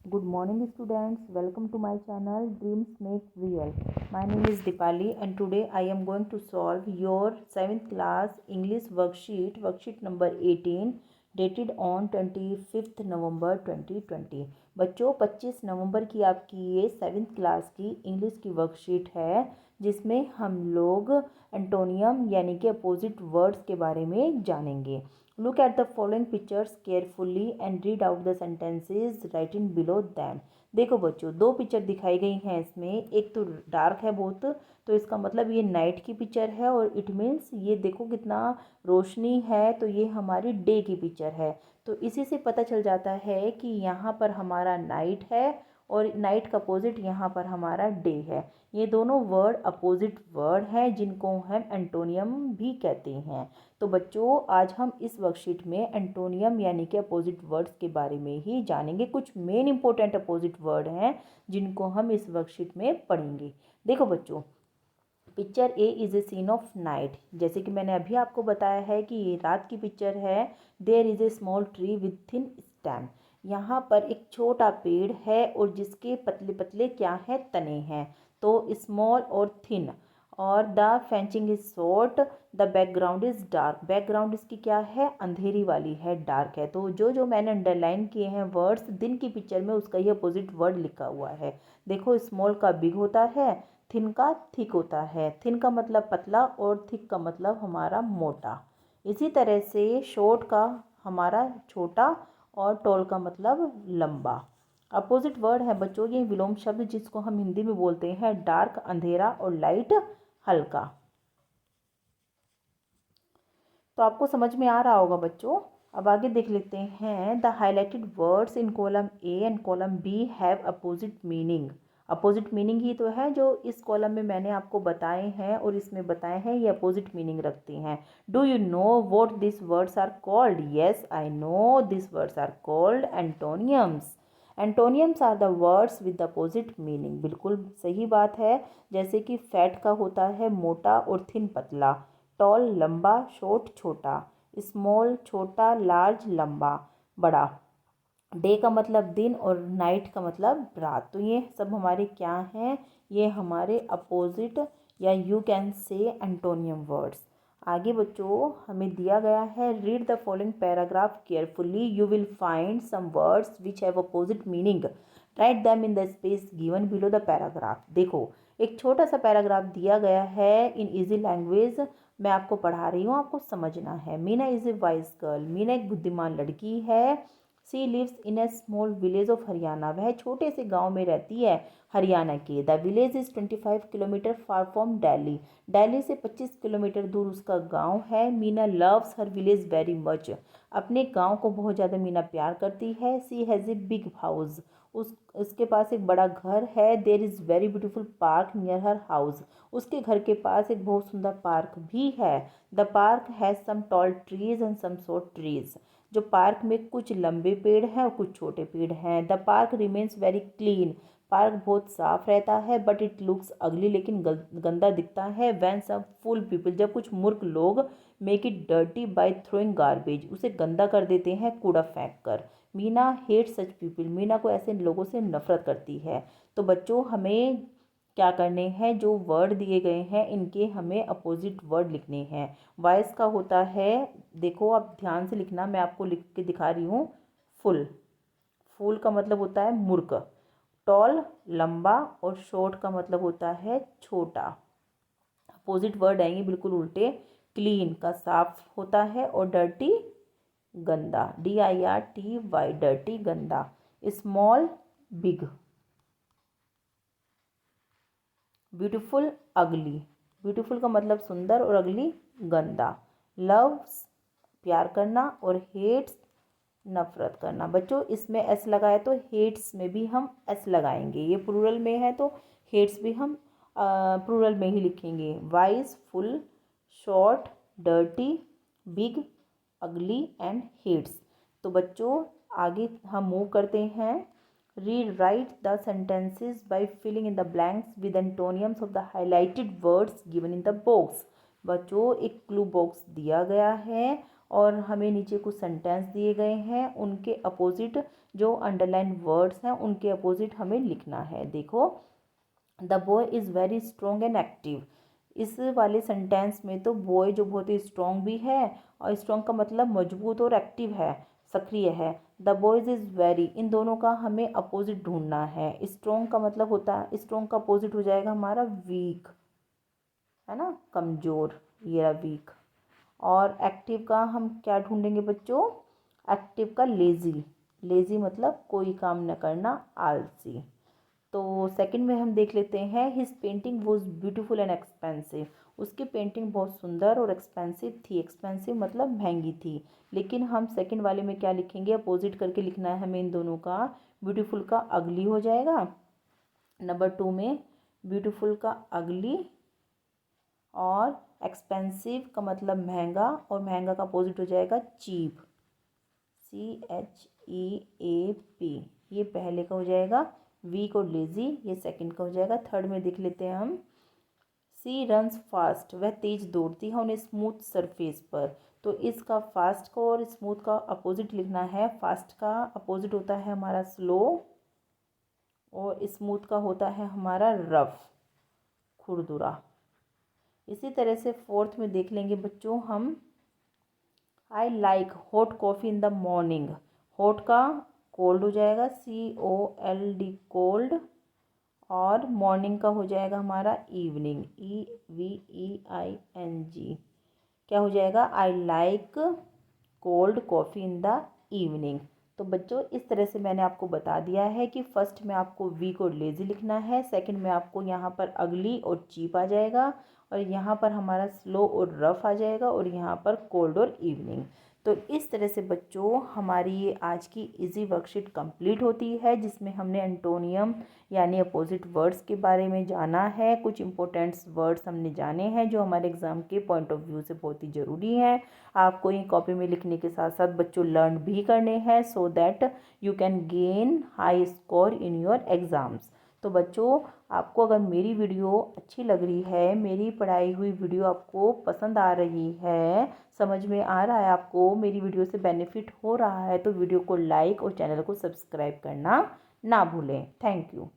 Good morning students, welcome to my channel Dreams Make Real. My name is Dipali and today I am going to solve your 7th class English worksheet number 18 dated on 25th November 2020. बच्चों 25 नवंबर की आपकी ये 7th class की English की worksheet है जिसमें हम लोग एंटोनियम यानी कि अपोजिट वर्ड्स के बारे में जानेंगे। Look at the following pictures carefully and read out the sentences written below them. देखो बच्चों, दो पिक्चर दिखाई गई हैं इसमें। एक तो डार्क है बहुत, तो इसका मतलब ये नाइट की पिक्चर है और इट मीन्स ये देखो कितना रोशनी है, तो ये हमारी डे की पिक्चर है। तो इसी से पता चल जाता है कि यहाँ पर हमारा नाइट है और नाइट का अपोजिट यहाँ पर हमारा डे है। ये दोनों वर्ड अपोजिट वर्ड हैं जिनको हम एंटोनियम भी कहते हैं। तो बच्चों, आज हम इस वर्कशीट में एंटोनियम यानी कि अपोजिट वर्ड्स के बारे में ही जानेंगे। कुछ मेन इंपॉर्टेंट अपोजिट वर्ड हैं जिनको हम इस वर्कशीट में पढ़ेंगे। देखो बच्चों, picture A is a scene of night. जैसे कि मैंने अभी आपको बताया है कि ये रात की पिक्चर है। There is a small tree with thin stem. यहाँ पर एक छोटा पेड़ है और जिसके पतले पतले क्या है, तने हैं। तो स्मॉल और थिन। और the fencing is short. The background is dark. Background इसकी क्या है, अंधेरी वाली है, डार्क है। तो जो मैंने अंडरलाइन किए हैं वर्ड्स दिन की पिक्चर में, उसका ही अपोजिट वर्ड लिखा हुआ है। देखो, स्मॉल का बिग होता है, थिन का थिक होता है। थिन का मतलब पतला और थिक का मतलब हमारा मोटा। इसी तरह से शॉर्ट का हमारा छोटा और टॉल का मतलब लंबा। अपोजिट वर्ड है बच्चों ये विलोम शब्द जिसको हम हिंदी में बोलते हैं डार्क अंधेरा और लाइट हल्का। तो आपको समझ में आ रहा होगा बच्चों। अब आगे देख लेते हैं। The highlighted words in column A and column B have opposite meaning. Opposite meaning ही तो है जो इस कॉलम में मैंने आपको बताए हैं और इसमें बताए हैं, ये अपोजिट मीनिंग रखते हैं। Do you know what this words are called? Yes I know this words are called antonyms. Antonyms are the words with opposite meaning. बिल्कुल सही बात है। जैसे कि फैट का होता है मोटा और थिन पतला, टॉल लंबा, शॉर्ट छोटा, स्मॉल छोटा, लार्ज लंबा बड़ा। डे का मतलब दिन और नाइट का मतलब रात। तो ये सब हमारे क्या हैं, ये हमारे अपोजिट या you can say antonym words. आगे बच्चों हमें दिया गया है, read the following paragraph carefully, you will find some words which have opposite meaning, write them in the space given below the paragraph. देखो, एक छोटा सा पैराग्राफ दिया गया है इन इजी लैंग्वेज, मैं आपको पढ़ा रही हूँ, आपको समझना है। Meena is a wise girl. Meena एक बुद्धिमान लड़की है। She lives in a small village of Haryana. वह छोटे से गांव में रहती है हरियाणा के। The village is 25 kilometre far from Delhi. Delhi से 25 किलोमीटर दूर उसका गांव है। Meena loves her village very much. अपने गांव को बहुत ज़्यादा मीना प्यार करती है। She has a big house. उसके पास एक बड़ा घर है। There is very beautiful park near her house. उसके घर के पास एक बहुत सुंदर पार्क भी है। The park has some tall trees and some short trees. जो पार्क में कुछ लंबे पेड़ हैं और कुछ छोटे पेड़ हैं। The park remains very clean. Park बहुत साफ रहता है। बट इट लुक्स अगली, लेकिन गंदा दिखता है। वैन सम फुल पीपल, जब कुछ मूर्ख लोग make it dirty by throwing garbage, उसे गंदा कर देते हैं कूड़ा फेंक कर। Meena hate such people. Meena को ऐसे लोगों से नफरत करती है। तो बच्चों हमें क्या करने हैं, जो वर्ड दिए गए हैं इनके हमें अपोजिट वर्ड लिखने हैं। वॉइस का होता है, देखो आप ध्यान से लिखना, मैं आपको लिख के दिखा रही हूँ। फुल। फुल का मतलब होता है मूर्ख। टॉल लंबा और शॉर्ट का मतलब होता है छोटा। अपोजिट वर्ड आएंगे बिल्कुल उल्टे। क्लीन का साफ होता है और डर्टी गंदा। DIRTY डर्टी गंदा। Small big. ब्यूटीफुल अगली। ब्यूटीफुल का मतलब सुंदर और अगली गंदा। लव्स प्यार करना और हेट्स नफरत करना। बच्चों इसमें एस लगाए तो हेट्स में भी हम एस लगाएंगे। ये प्लूरल में है तो हेट्स भी हम प्लूरल में ही लिखेंगे। Wise full, short, dirty, big, अगली एंड हेट्स। तो बच्चों आगे हम मूव करते हैं। Rewrite the sentences by filling in the blanks with antonyms of the highlighted words given in the box। बच्चों एक क्लू बॉक्स दिया गया है और हमें नीचे कुछ सेंटेंस दिए गए हैं, उनके अपोजिट जो अंडरलाइन वर्ड्स हैं उनके अपोजिट हमें लिखना है। देखो, the boy is very strong and active. इस वाले सेंटेंस में तो बॉय जो बहुत ही स्ट्रॉन्ग भी है, और स्ट्रॉन्ग का मतलब मजबूत और एक्टिव है, सक्रिय है। द बॉयज़ इज़ वेरी, इन दोनों का हमें अपोजिट ढूंढना है। स्ट्रॉन्ग का मतलब होता है, स्ट्रॉन्ग का अपोजिट हो जाएगा हमारा वीक, है ना, कमज़ोर, ये रहा वीक। और एक्टिव का हम क्या ढूंढेंगे बच्चों? एक्टिव का लेज़ी, लेज़ी मतलब कोई काम न करना, आलसी। तो सेकंड में हम देख लेते हैं, his painting was beautiful and expensive. उसकी पेंटिंग बहुत सुंदर और एक्सपेंसिव थी। एक्सपेंसिव मतलब महंगी थी। लेकिन हम सेकंड वाले में क्या लिखेंगे? अपोजिट करके लिखना है हमें इन दोनों का। ब्यूटीफुल का अगली हो जाएगा नंबर 2 में, ब्यूटीफुल का अगली, और एक्सपेंसिव का मतलब महंगा, और महंगा का अपोजिट हो जाएगा चीप, CHEAP। ये पहले का हो जाएगा। वीक और लेज़ी ये सेकंड का हो जाएगा। थर्ड में देख लेते हैं हम, सी रन्स फास्ट, वह तेज दौड़ती है ऑन स्मूथ सरफेस पर। तो इसका फास्ट का और स्मूथ का अपोजिट लिखना है। फास्ट का अपोजिट होता है हमारा स्लो, और स्मूथ का होता है हमारा रफ, खुरदुरा। इसी तरह से फोर्थ में देख लेंगे बच्चों हम, I like hot coffee in the morning. Hot का कोल्ड हो जाएगा, COLD, कोल्ड, और मॉर्निंग का हो जाएगा हमारा इवनिंग, EVEING। क्या हो जाएगा? I like cold coffee in the evening. तो बच्चों इस तरह से मैंने आपको बता दिया है कि फर्स्ट में आपको वीक और लेज़ी लिखना है, सेकंड में आपको यहाँ पर अगली और चीप आ जाएगा, और यहाँ पर हमारा स्लो और रफ आ जाएगा, और यहाँ पर कोल्ड और इवनिंग। तो इस तरह से बच्चों हमारी ये आज की इजी वर्कशीट कंप्लीट होती है, जिसमें हमने एंटोनियम यानी अपोजिट वर्ड्स के बारे में जाना है। कुछ इंपॉर्टेंट्स वर्ड्स हमने जाने हैं जो हमारे एग्ज़ाम के पॉइंट ऑफ व्यू से बहुत ही ज़रूरी हैं। आपको ये कॉपी में लिखने के साथ साथ बच्चों लर्न भी करने हैं, so that you can gain high score in your exams. तो बच्चों आपको अगर मेरी वीडियो अच्छी लग रही है, मेरी पढ़ाई हुई वीडियो आपको पसंद आ रही है, समझ में आ रहा है, आपको मेरी वीडियो से बेनिफिट हो रहा है, तो वीडियो को लाइक और चैनल को सब्सक्राइब करना ना भूलें। Thank you.